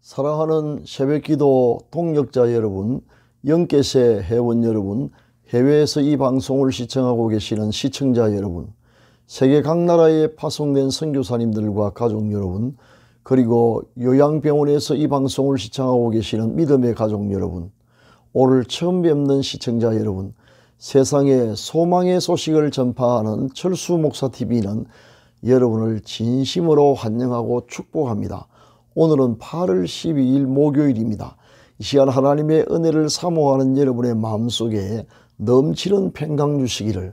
사랑하는 새벽기도 동역자 여러분, 영계세 회원 여러분, 해외에서 이 방송을 시청하고 계시는 시청자 여러분, 세계 각 나라에 파송된 선교사님들과 가족 여러분, 그리고 요양병원에서 이 방송을 시청하고 계시는 믿음의 가족 여러분, 오늘 처음 뵙는 시청자 여러분, 세상에 소망의 소식을 전파하는 철수 목사TV는 여러분을 진심으로 환영하고 축복합니다. 오늘은 8월 12일 목요일입니다. 이 시간 하나님의 은혜를 사모하는 여러분의 마음속에 넘치는 평강 주시기를,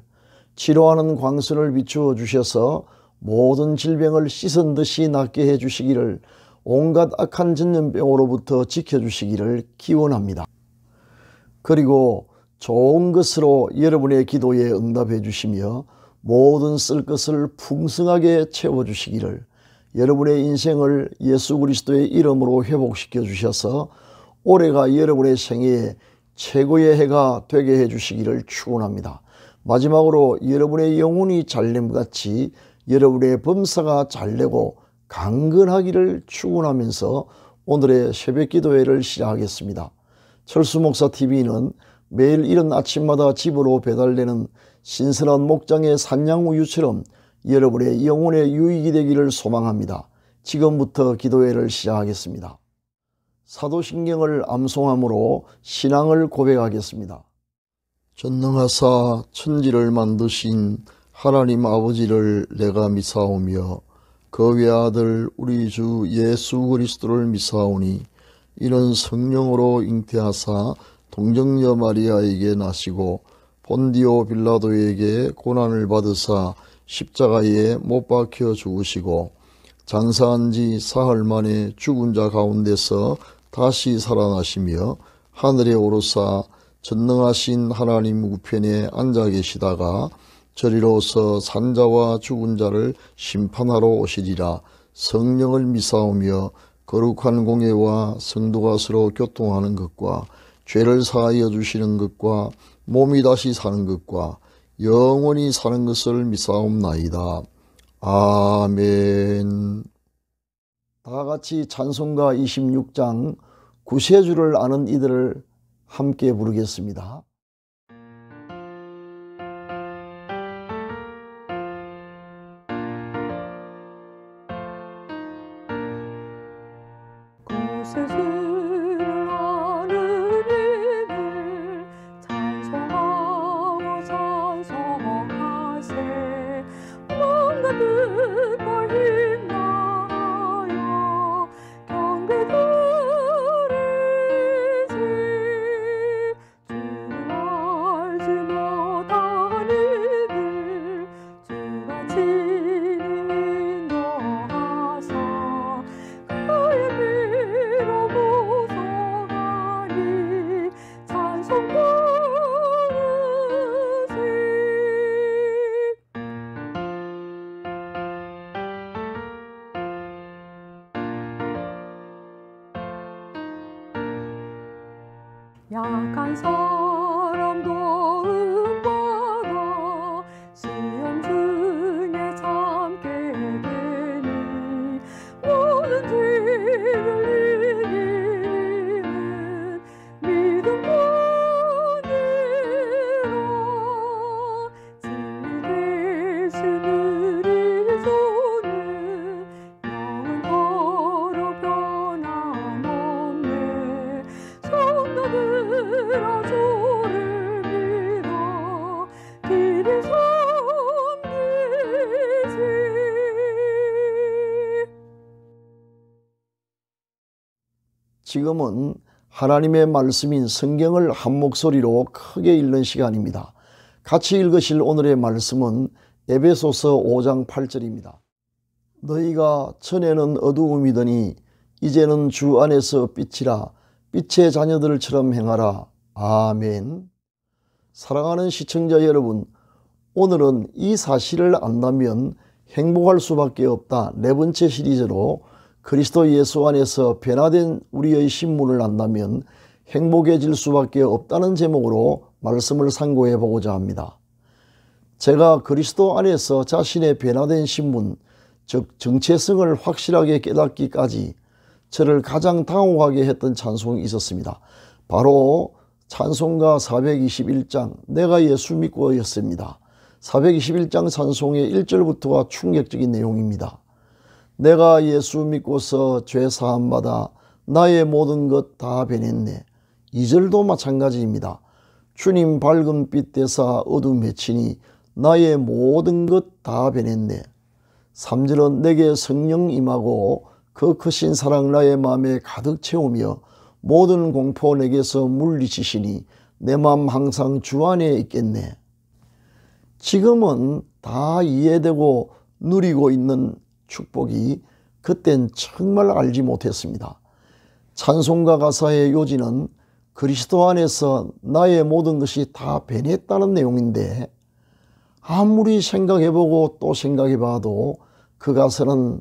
치료하는 광선을 비추어 주셔서 모든 질병을 씻은 듯이 낫게 해주시기를, 온갖 악한 전염병으로부터 지켜주시기를 기원합니다. 그리고 좋은 것으로 여러분의 기도에 응답해 주시며 모든 쓸 것을 풍성하게 채워주시기를, 여러분의 인생을 예수 그리스도의 이름으로 회복시켜 주셔서 올해가 여러분의 생애에 최고의 해가 되게 해주시기를 축원합니다. 마지막으로 여러분의 영혼이 잘됨같이 여러분의 범사가 잘되고 강건하기를 축원하면서 오늘의 새벽기도회를 시작하겠습니다. 철수목사TV는 매일 이른 아침마다 집으로 배달되는 신선한 목장의 산양우유처럼 여러분의 영혼의 유익이 되기를 소망합니다. 지금부터 기도회를 시작하겠습니다. 사도신경을 암송함으로 신앙을 고백하겠습니다. 전능하사 천지를 만드신 하나님 아버지를 내가 믿사오며 그 외아들 우리 주 예수 그리스도를 믿사오니, 이는 성령으로 잉태하사 동정녀 마리아에게 나시고 본디오 빌라도에게 고난을 받으사 십자가에 못 박혀 죽으시고 장사한 지 사흘 만에 죽은 자 가운데서 다시 살아나시며 하늘에 오르사 전능하신 하나님 우편에 앉아 계시다가 저리로서 산자와 죽은 자를 심판하러 오시리라. 성령을 믿사오며 거룩한 공예와 성도가 서로 교통하는 것과 죄를 사하여 주시는 것과 몸이 다시 사는 것과 영원히 사는 것을 믿사옵나이다. 아멘. 다같이 찬송가 26장 구세주를 아는 이들을 함께 부르겠습니다. 구세주를 아는 이들 찬송하고 찬송하세. 뭔가 듣고 힘나여 경배 드리지. 주를 알지 못한 이들 주가 친히 인도하사 그의 피로 보소하니 찬송 부르시. 약한 사람 도움받아 시험 중에 참게 되니, 모든 죄를 이기는 믿음뿐이라. 진리 되신 우리 주는 영원토록 변함없네. 성도들아 주를 믿어 길이 섬기지. 지금은 하나님의 말씀인 성경을 한 목소리로 크게 읽는 시간입니다. 같이 읽으실 오늘의 말씀은 에베소서 5장 8절입니다. 너희가 전에는 어두움이더니 이제는 주 안에서 빛이라. 빛의 자녀들처럼 행하라. 아멘. 사랑하는 시청자 여러분, 오늘은 이 사실을 안다면 행복할 수밖에 없다 네 번째 시리즈로 그리스도 예수 안에서 변화된 우리의 신분을 안다면 행복해질 수밖에 없다는 제목으로 말씀을 상고해 보고자 합니다. 제가 그리스도 안에서 자신의 변화된 신분, 즉 정체성을 확실하게 깨닫기까지 저를 가장 당혹하게 했던 찬송이 있었습니다. 바로 찬송가 421장 내가 예수 믿고 였습니다. 421장 찬송의 1절부터가 충격적인 내용입니다. 내가 예수 믿고서 죄 사함 받아 나의 모든 것 다 변했네. 2절도 마찬가지입니다. 주님 밝은 빛 되사 어둠 헤치니 나의 모든 것 다 변했네. 3절은 내게 성령 임하고 그 크신 사랑 나의 마음에 가득 채우며 모든 공포 내게서 물리치시니 내 마음 항상 주 안에 있겠네. 지금은 다 이해되고 누리고 있는 축복이 그땐 정말 알지 못했습니다. 찬송가 가사의 요지는 그리스도 안에서 나의 모든 것이 다 변했다는 내용인데 아무리 생각해보고 또 생각해봐도 그 가사는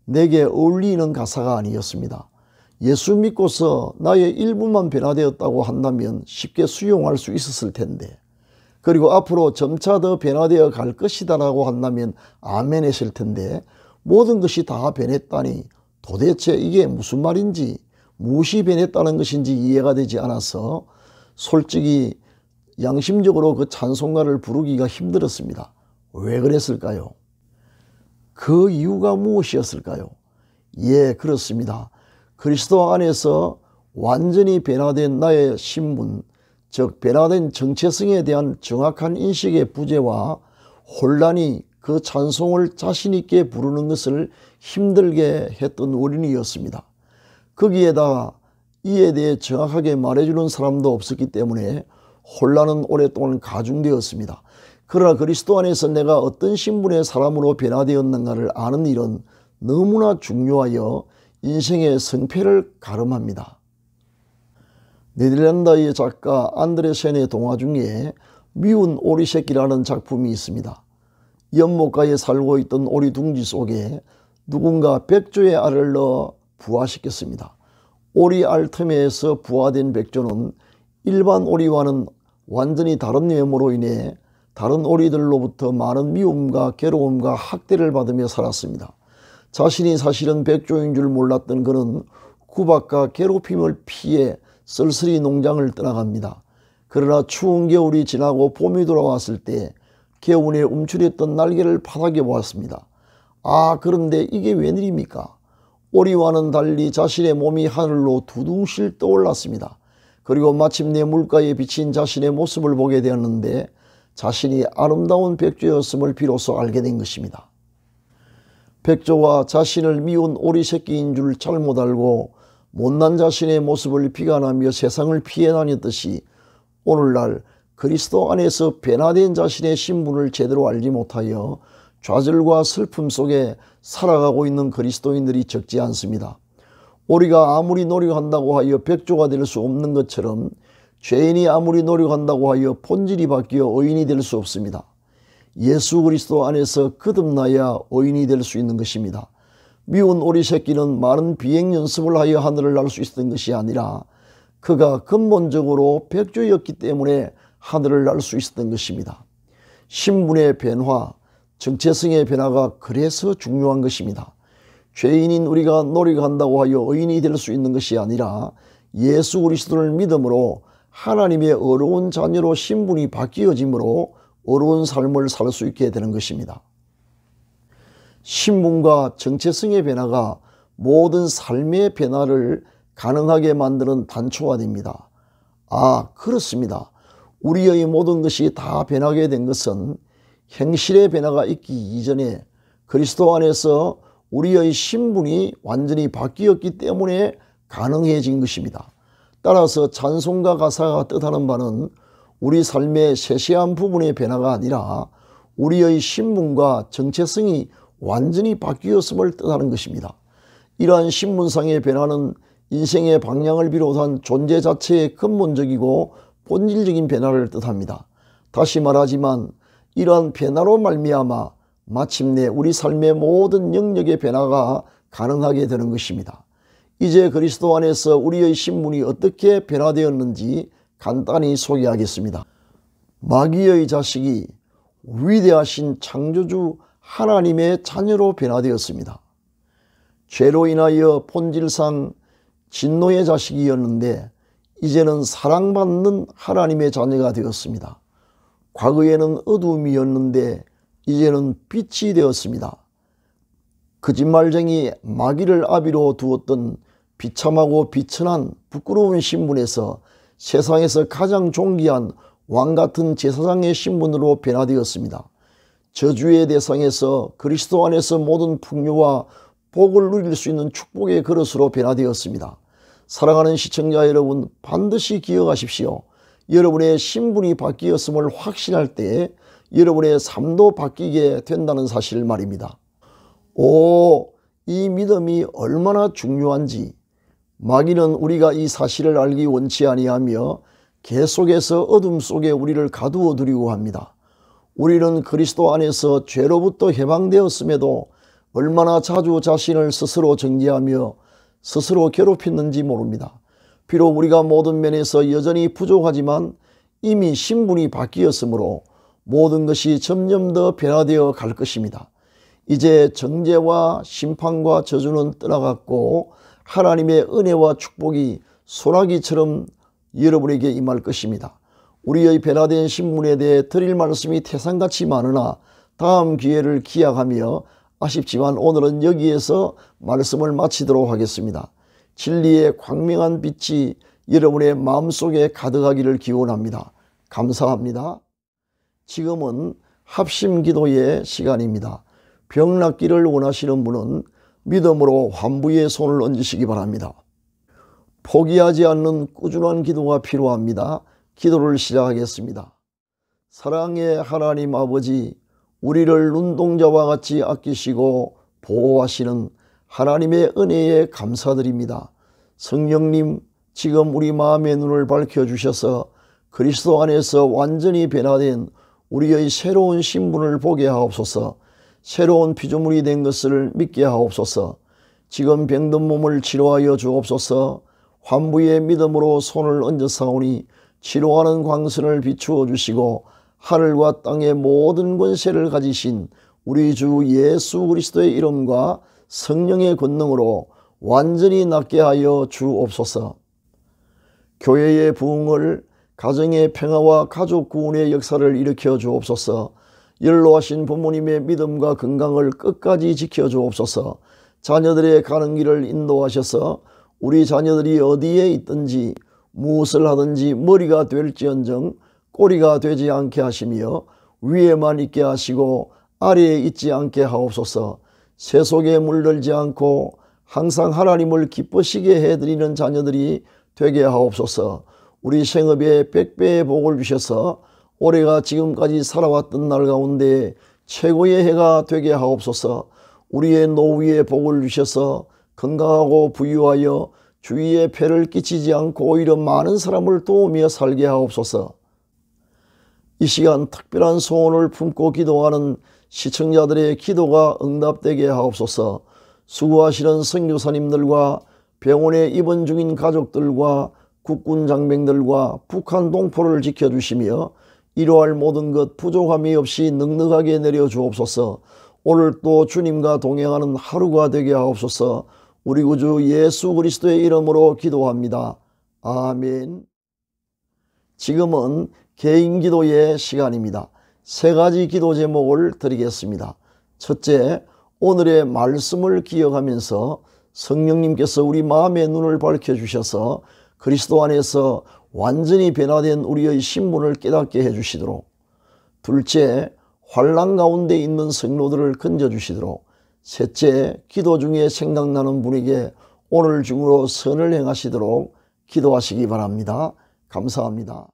내게 어울리는 가사가 아니었습니다. 예수 믿고서 나의 일부만 변화되었다고 한다면 쉽게 수용할 수 있었을 텐데, 그리고 앞으로 점차 더 변화되어 갈 것이다 라고 한다면 아멘 했을 텐데, 모든 것이 다 변했다니 도대체 이게 무슨 말인지, 무엇이 변했다는 것인지 이해가 되지 않아서 솔직히 양심적으로 그 찬송가를 부르기가 힘들었습니다. 왜 그랬을까요? 그 이유가 무엇이었을까요? 예, 그렇습니다. 그리스도 안에서 완전히 변화된 나의 신분, 즉 변화된 정체성에 대한 정확한 인식의 부재와 혼란이 그 찬송을 자신 있게 부르는 것을 힘들게 했던 원인이었습니다. 거기에다 이에 대해 정확하게 말해주는 사람도 없었기 때문에 혼란은 오랫동안 가중되었습니다. 그러나 그리스도 안에서 내가 어떤 신분의 사람으로 변화되었는가를 아는 일은 너무나 중요하여 인생의 성패를 가름합니다. 네덜란드의 작가 안드레센의 동화 중에 미운 오리새끼라는 작품이 있습니다. 연못가에 살고 있던 오리 둥지 속에 누군가 백조의 알을 넣어 부화시켰습니다. 오리 알 틈에서 부화된 백조는 일반 오리와는 완전히 다른 외모로 인해 다른 오리들로부터 많은 미움과 괴로움과 학대를 받으며 살았습니다. 자신이 사실은 백조인 줄 몰랐던 그는 구박과 괴롭힘을 피해 쓸쓸히 농장을 떠나갑니다. 그러나 추운 겨울이 지나고 봄이 돌아왔을 때 개운에 움츠렸던 날개를 바닥에 보았습니다. 아, 그런데 이게 웬일입니까? 오리와는 달리 자신의 몸이 하늘로 두둥실 떠올랐습니다. 그리고 마침내 물가에 비친 자신의 모습을 보게 되었는데 자신이 아름다운 백조였음을 비로소 알게 된 것입니다. 백조가 자신을 미운 오리 새끼인 줄 잘못 알고 못난 자신의 모습을 비관하며 세상을 피해 다녔듯이 오늘날 그리스도 안에서 변화된 자신의 신분을 제대로 알지 못하여 좌절과 슬픔 속에 살아가고 있는 그리스도인들이 적지 않습니다. 오리가 아무리 노력한다고 하여 백조가 될 수 없는 것처럼 죄인이 아무리 노력한다고 하여 본질이 바뀌어 의인이 될 수 없습니다. 예수 그리스도 안에서 거듭나야 의인이 될 수 있는 것입니다. 미운 오리 새끼는 많은 비행 연습을 하여 하늘을 날 수 있었던 것이 아니라 그가 근본적으로 백조였기 때문에 하늘을 날 수 있었던 것입니다. 신분의 변화, 정체성의 변화가 그래서 중요한 것입니다. 죄인인 우리가 노력한다고 하여 의인이 될 수 있는 것이 아니라 예수 그리스도를 믿음으로 하나님의 어려운 자녀로 신분이 바뀌어짐으로 어려운 삶을 살 수 있게 되는 것입니다. 신분과 정체성의 변화가 모든 삶의 변화를 가능하게 만드는 단초가 됩니다. 아, 그렇습니다. 우리의 모든 것이 다 변하게 된 것은 행실의 변화가 있기 이전에 그리스도 안에서 우리의 신분이 완전히 바뀌었기 때문에 가능해진 것입니다. 따라서 찬송가 가사가 뜻하는 바는 우리 삶의 세세한 부분의 변화가 아니라 우리의 신분과 정체성이 완전히 바뀌었음을 뜻하는 것입니다. 이러한 신분상의 변화는 인생의 방향을 비롯한 존재 자체의 근본적이고 본질적인 변화를 뜻합니다. 다시 말하지만 이러한 변화로 말미암아 마침내 우리 삶의 모든 영역의 변화가 가능하게 되는 것입니다. 이제 그리스도 안에서 우리의 신분이 어떻게 변화되었는지 간단히 소개하겠습니다. 마귀의 자식이 위대하신 창조주 하나님의 자녀로 변화되었습니다. 죄로 인하여 본질상 진노의 자식이었는데 이제는 사랑받는 하나님의 자녀가 되었습니다. 과거에는 어두움이었는데 이제는 빛이 되었습니다. 거짓말쟁이 마귀를 아비로 두었던 비참하고 비천한 부끄러운 신분에서 세상에서 가장 존귀한 왕같은 제사장의 신분으로 변화되었습니다. 저주의 대상에서 그리스도 안에서 모든 풍요와 복을 누릴 수 있는 축복의 그릇으로 변화되었습니다. 사랑하는 시청자 여러분, 반드시 기억하십시오. 여러분의 신분이 바뀌었음을 확신할 때 여러분의 삶도 바뀌게 된다는 사실 말입니다. 이 믿음이 얼마나 중요한지 마귀는 우리가 이 사실을 알기 원치 아니하며 계속해서 어둠 속에 우리를 가두어 두려고 합니다. 우리는 그리스도 안에서 죄로부터 해방되었음에도 얼마나 자주 자신을 스스로 정죄하며 스스로 괴롭혔는지 모릅니다. 비록 우리가 모든 면에서 여전히 부족하지만 이미 신분이 바뀌었으므로 모든 것이 점점 더 변화되어 갈 것입니다. 이제 정죄와 심판과 저주는 떠나갔고 하나님의 은혜와 축복이 소나기처럼 여러분에게 임할 것입니다. 우리의 변화된 신분에 대해 드릴 말씀이 태산같이 많으나 다음 기회를 기약하며 아쉽지만 오늘은 여기에서 말씀을 마치도록 하겠습니다. 진리의 광명한 빛이 여러분의 마음속에 가득하기를 기원합니다. 감사합니다. 지금은 합심기도의 시간입니다. 병 낫기를 원하시는 분은 믿음으로 환부에 손을 얹으시기 바랍니다. 포기하지 않는 꾸준한 기도가 필요합니다. 기도를 시작하겠습니다. 사랑의 하나님 아버지, 우리를 눈동자와 같이 아끼시고 보호하시는 하나님의 은혜에 감사드립니다. 성령님, 지금 우리 마음의 눈을 밝혀주셔서 그리스도 안에서 완전히 변화된 우리의 새로운 신분을 보게 하옵소서. 새로운 피조물이 된 것을 믿게 하옵소서. 지금 병든 몸을 치료하여 주옵소서. 환부의 믿음으로 손을 얹어사오니 치료하는 광선을 비추어 주시고 하늘과 땅의 모든 권세를 가지신 우리 주 예수 그리스도의 이름과 성령의 권능으로 완전히 낫게 하여 주옵소서. 교회의 부흥을, 가정의 평화와 가족 구원의 역사를 일으켜 주옵소서. 연로하신 부모님의 믿음과 건강을 끝까지 지켜 주옵소서. 자녀들의 가는 길을 인도하셔서 우리 자녀들이 어디에 있든지 무엇을 하든지 머리가 될지언정 꼬리가 되지 않게 하시며 위에만 있게 하시고 아래에 있지 않게 하옵소서. 세속에 물들지 않고 항상 하나님을 기쁘시게 해드리는 자녀들이 되게 하옵소서. 우리 생업에 100배의 복을 주셔서 올해가 지금까지 살아왔던 날 가운데 최고의 해가 되게 하옵소서. 우리의 노후에 복을 주셔서 건강하고 부유하여 주위에 폐를 끼치지 않고 오히려 많은 사람을 도우며 살게 하옵소서. 이 시간 특별한 소원을 품고 기도하는 시청자들의 기도가 응답되게 하옵소서. 수고하시는 선교사님들과 병원에 입원 중인 가족들과 국군 장병들과 북한 동포를 지켜주시며 이루할 모든 것 부족함이 없이 넉넉하게 내려주옵소서. 오늘 또 주님과 동행하는 하루가 되게 하옵소서. 우리 구주 예수 그리스도의 이름으로 기도합니다. 아멘. 지금은 개인 기도의 시간입니다. 세 가지 기도 제목을 드리겠습니다. 첫째, 오늘의 말씀을 기억하면서 성령님께서 우리 마음의 눈을 밝혀주셔서 그리스도 안에서 완전히 변화된 우리의 신분을 깨닫게 해주시도록. 둘째, 환난 가운데 있는 성도들을 건져주시도록. 셋째, 기도 중에 생각나는 분에게 오늘 중으로 선을 행하시도록 기도하시기 바랍니다. 감사합니다.